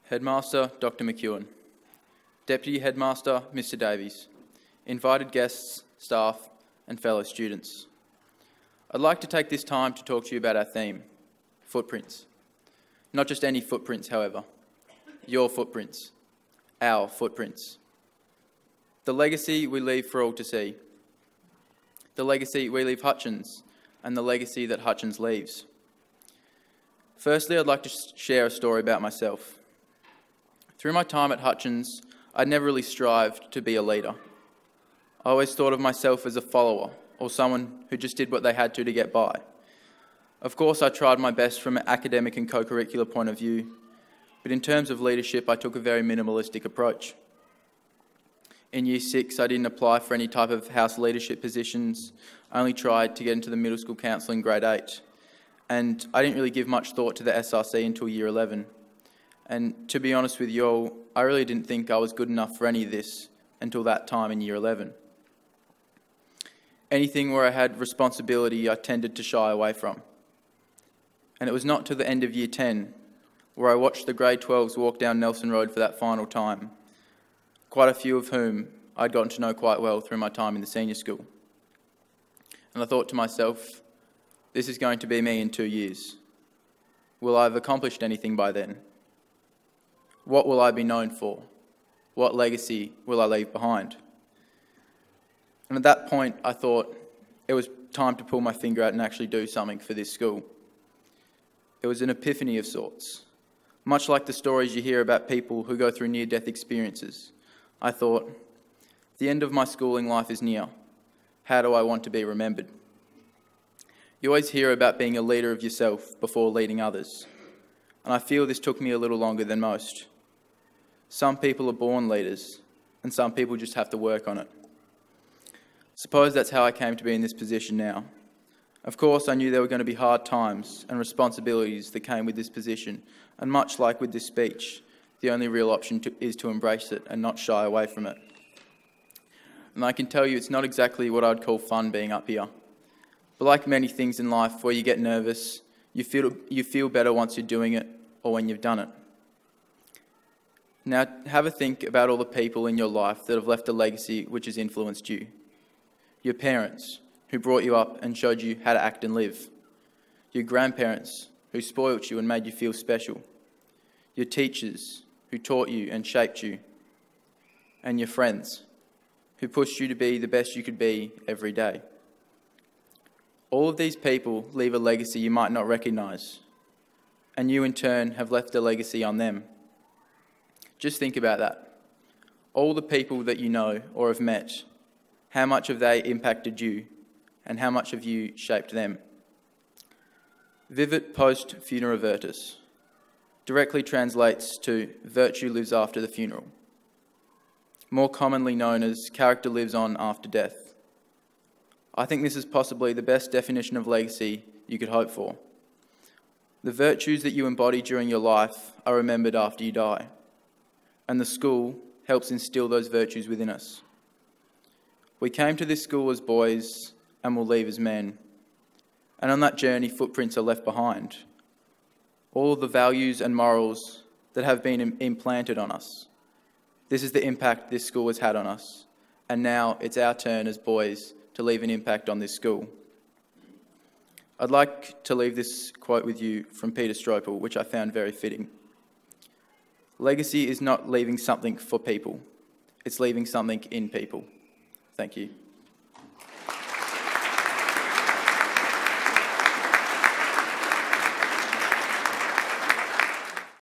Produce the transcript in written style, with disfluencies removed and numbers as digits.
Headmaster Dr. McEwen, Deputy Headmaster Mr. Davies, invited guests, staff and fellow students. I'd like to take this time to talk to you about our theme, footprints. Not just any footprints, however, your footprints, our footprints. The legacy we leave for all to see. The legacy we leave Hutchins and the legacy that Hutchins leaves. Firstly, I'd like to share a story about myself. Through my time at Hutchins, I'd never really strived to be a leader. I always thought of myself as a follower, or someone who just did what they had to get by. Of course, I tried my best from an academic and co-curricular point of view, but in terms of leadership, I took a very minimalistic approach. In Year 6, I didn't apply for any type of house leadership positions. I only tried to get into the middle school council in grade 8. And I didn't really give much thought to the SRC until Year 11. And to be honest with you all, I really didn't think I was good enough for any of this until that time in Year 11. Anything where I had responsibility, I tended to shy away from. And it was not till the end of Year 10, where I watched the grade 12s walk down Nelson Road for that final time, quite a few of whom I'd gotten to know quite well through my time in the senior school. And I thought to myself, this is going to be me in 2 years. Will I have accomplished anything by then? What will I be known for? What legacy will I leave behind? And at that point, I thought it was time to pull my finger out and actually do something for this school. It was an epiphany of sorts. Much like the stories you hear about people who go through near-death experiences, I thought, the end of my schooling life is near. How do I want to be remembered? You always hear about being a leader of yourself before leading others, and I feel this took me a little longer than most. Some people are born leaders, and some people just have to work on it. Suppose that's how I came to be in this position now. Of course, I knew there were going to be hard times and responsibilities that came with this position, and much like with this speech, the only real option is to embrace it and not shy away from it. And I can tell you it's not exactly what I'd call fun being up here. But like many things in life where you get nervous, you feel better once you're doing it or when you've done it. Now, have a think about all the people in your life that have left a legacy which has influenced you. Your parents, who brought you up and showed you how to act and live. Your grandparents, who spoilt you and made you feel special. Your teachers, who taught you and shaped you. And your friends, who pushed you to be the best you could be every day. All of these people leave a legacy you might not recognise, and you in turn have left a legacy on them. Just think about that. All the people that you know or have met, how much have they impacted you, and how much have you shaped them? Vivit post funerea virtus directly translates to virtue lives after the funeral, more commonly known as character lives on after death. I think this is possibly the best definition of legacy you could hope for. The virtues that you embody during your life are remembered after you die, and the school helps instill those virtues within us. We came to this school as boys and will leave as men, and on that journey footprints are left behind. All of the values and morals that have been implanted on us. This is the impact this school has had on us, and now it's our turn as boys to leave an impact on this school. I'd like to leave this quote with you from Peter Stropel, which I found very fitting. Legacy is not leaving something for people, it's leaving something in people. Thank you.